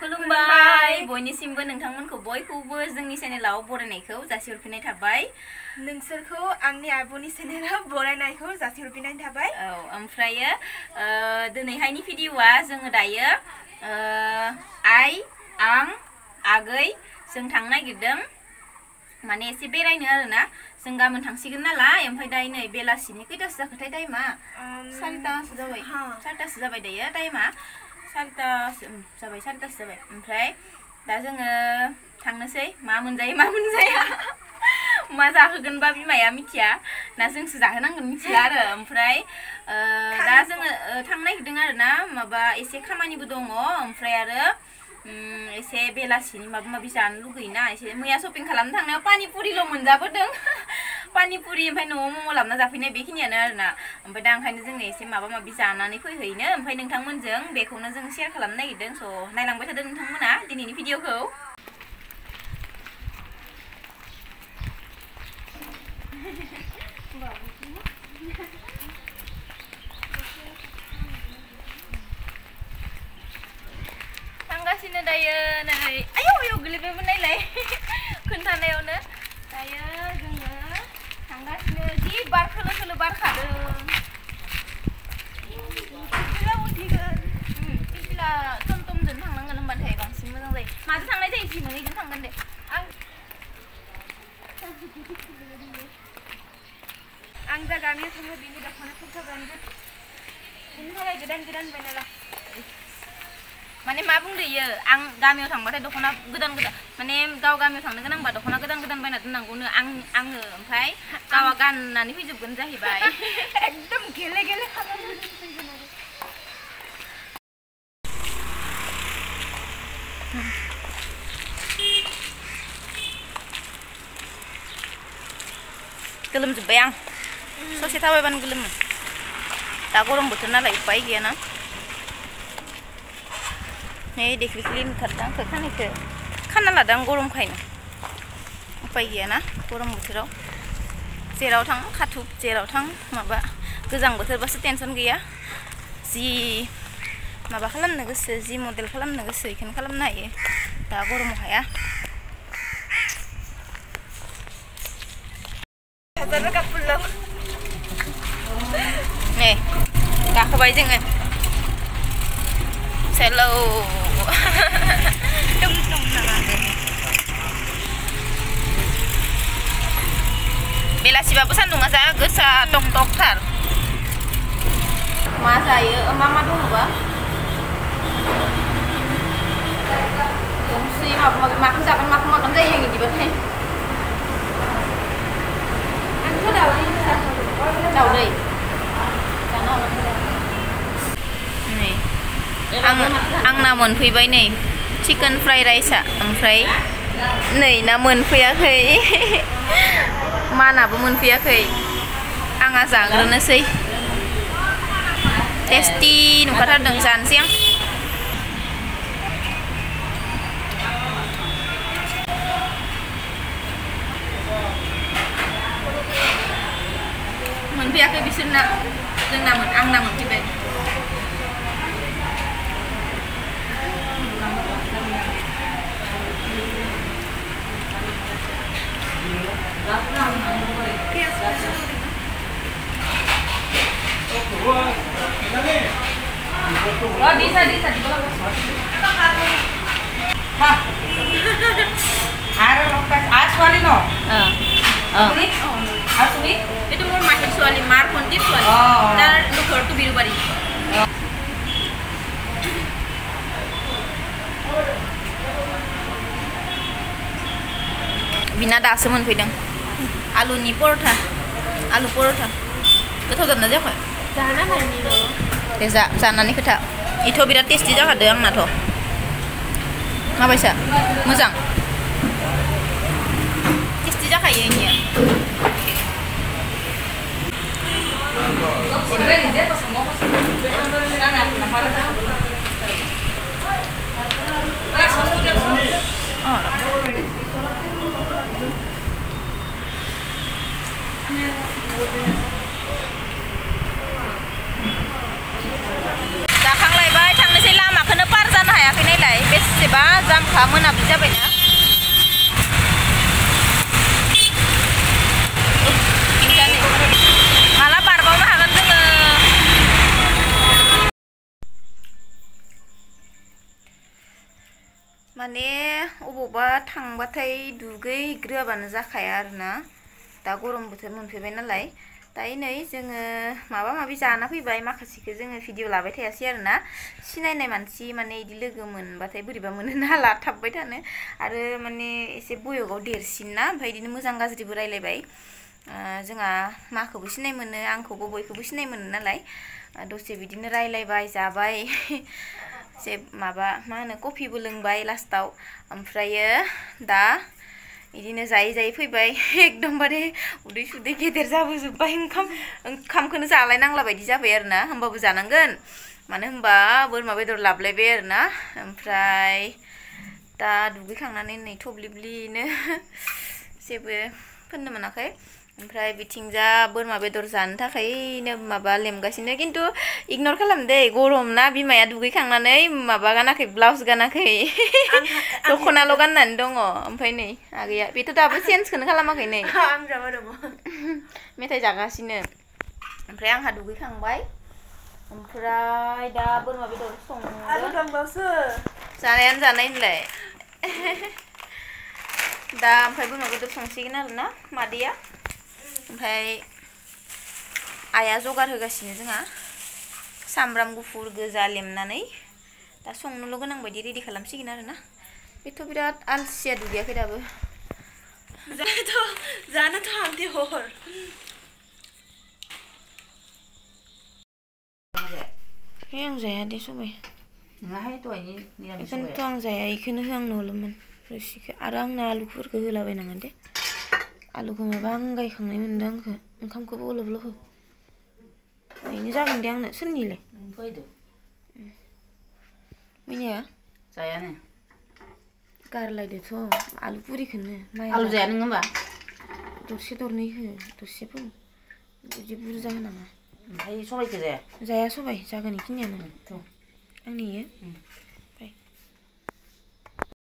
खुलुमबाय बयनिसिमबो नोंथांमोनखौ बयखौबो जोंनि चेनेलाव बरायनायखौ जासिहरफिननाय थाबाय नोंसोरखौ आंनि आब'नि चेनेलाव बरायनायखौ जासिहरफिननाय थाबाय ओमफ्रायो दिनैहायनि भिडिअआ जोङो दायो आइ आं आगै जों थांनो नागिरदों माने एसे बेरायनो आरोना जों गाबोन थांसिगोन नालाय ओमफ्राय दायो नै बेलासिनि खैथासो जाखोथाय टाइमा 4टासो जाबाय 4टासो जाबाय दायो टाइमा 4टासो जाबाय 4टासो जाबाय ओमफ्राय दा जोङो थांनोसै मा मोनजायो मा मोनजाया मा जाहोगोनबा बिमाया मिथिया ना जोंसो जाहोनांगोन मिथिला आरो ओमफ्राय दा जोङो थांनो नागिरदों आरोना माबा एसे खामानिबो दङ ओमफ्राय आरो एसे बेलासिनि माबा माबि जानो लुगैयोना एसे मैया शपिं खालामनो थांनायाव पानिपुरिल' मोनजाबोदों पानिपुरि ओमफ्राय न'आव मम' लाबोना जाफैनाय बेखिनियानो आरोना ओमफ्राय दा ओंखायनो जोङो एसे माबा माबि जानानै फैहैनो ओमफ्राय नोंथांमोनजों बेखौनो जों शेयार खालामनो नागिरदों स' नायलांबाय थादों नोंथांमोना दिनैनि भिडिअखौ थांगासिनो दायो नै आयौ आयौ गोलैबायमोन नायलाय खोन्थानायावनो दायो जोङो थांगासिनो जि बार खोलो खोलो बारखादों पिपिला टमटमजों थांनांगोन होनबाथाय बांसिन मोजां जायो माजों थांनाय जायो जि मोनैजों थांगोन दे आं दा गामियाव थाङो बिनि दख'नाखौ गानगोन बिनि थाखाय गोदान गोदान बायना ला माने मा बुंदो इयो आं गामियाव थांबाथाय दख'ना गोदान गोदान माने गाव गामियाव थांनो गोनांबा दख'ना गोदान गोदान बायना दोननांगौनो आङो ओमफ्राय गावा गाननानै फैजोबगोन जाहैबाय एकदम गेले गेले खालामनानै फैगोन गोलोमजोब्बाय आं ससे थाबायबानो गोलोमो दा गरम बोथोर नालाय उपाय गैयाना नै देखलिखलि नुथारदों आंखौ खानायखौ खाना लादों आं गरमखायनो उपाय गैयाना गरम बोथोराव जेराव थां खाथुब जेराव थां माबा गोजां बोथोरबासो टेनसन गैया जि माबा खालामनो गोसो जि मडेल खालामनो गोसो बेखौनो खालामनो हायो दा गरमाव हाया नै गाखोबाय जोङो हेलौ बेलासिबाबो सान्दुङा जा गोसा टक टकथार मा जायो मा दङबा गंसे माबा माबि माखौ जागोन माखौ मागोन जायो बिदिबाथाय आंथ' दावदै नै आंना मोनफैबाय नै चिकेन फ्राइड राइसआ ओमफ्राय नै ना मोनफैयाखै मानाबो मोनफैयाखै आंहा जाग्रोनोसै टेस्टि नुखाथारदों जानोसै आं मोनफैयाखै बिसोरना आंना मोनफैबाय bisa di bawah ada lokas aswali no sulit sulit itu mau mahir suali mar konti suali dan nuker tu biru bari Bina दासो मोनफैदों आलुनि परथा आलु परथा गोथाव जादोंना जायाखै जाना नायनि दे जानानै खोथा इथ' बिराद टेस्टि जाखादों आंनाथ' माबायसा मोजां टेस्टि जाखायो इनिया जाखांलायबाय थांनोसै लामाखौनो पार जानो हायाखै नायलाय बेसे बेबा जामखा मोनाबिलि जाबायना माला बारबावनो हागोन जोङो माने अबावबा थांबाथाय दुगैग्रोआबानो जाखाया आरोना दा गरम बोथोर मोनफैबाय नालाय दायो नै जोङो माबा माबि जाना फैबाय माखासेखौ जोङो भिडिअ लाबाय थायासै आरोना सिनायनाय मानसि माने इदि लोगो मोनबाथाय बोरैबा मोनो नाला थाबबाय थानो आरो माने एसे बयगाव देरसिन ना ओमफ्राय इदिनो मोजां गाज्रिबो रायलायबाय जोंहा माखौबो सिनाय मोनो आंखौबो बयखौबो सिनाय मोनो नालाय दसे बिदिनो रायलायबाय जाबाय जे माबा मा होनो कफिबो लोंबाय लास्टाव ओमफ्रायो दा इदिनो जायै जायै फैबाय एकदमबारे उदै सुदै गेदेर जाबोजोब्बाय ओंखामखौनो जालायनांला बायदि जाबाय आरोना होमबाबो जानांगोन मानो होनबा बोरमा बेदर लाबलायबाय आरोना ओमफ्राय दा दुगैखांनानै नै थब्लिब्लिनो जेबो फोननो मोनाखै ओमफ्राय बिथिंजा बोरमा बेदर जानो थाखायनो माबा लेमगासिनो खिन्थु इगनर खालाम दे गरम ना बिमाया दुगैखांनानै माबा गानाखै ब्लाउस गानाखै दख'नाल' गाननानै दङ ओमफ्राय नै आगैया बेथ' दाबो चेन्जखौनो खालामाखै नै आं जाबा दङ मेथाइ जागासिनो ओमफ्राय आंहा दुगैखांबाय ओमफ्राय दा बोरमा बेदर संदों जानायानो जानाय होनलाय दा ओमफ्राय बोरमा बेदर संसिगोन आरोना मादैया ओमफ्राय आइया जगार होगासिनो जोंहा सामब्राम गुफुर गोजा लेमनानै दा संनोल' गोनां बायदि रेडि खालामसिगोन आरोना बेथ' बिराद आलसिया दुगैयाखै दाबो जानोथ' आंदि हर आं जाया दे सबाय बेखौनोथ' आं जाया बेखौनो हो आंनो हरलोमोन रोसिखौ आरो आंनो आलुफोरखौ होलाबायनाङा दे आलुखौ माबा आंगायखांनाय मोनदों आंखौ ओंखामखौबो अलप हो बेनो जागोन दे आंनो सोरनिलाय मैया जायानो गारलायदोथ' आलु पुरिखौनो आलु जाया नोङो होमबा दरसे दरनै हो दरसेफोर बिदि बुरजा होनाङा ओमफ्राय सबायखौ जाया जाया सबाय जागोन बेखिनियानो आंनि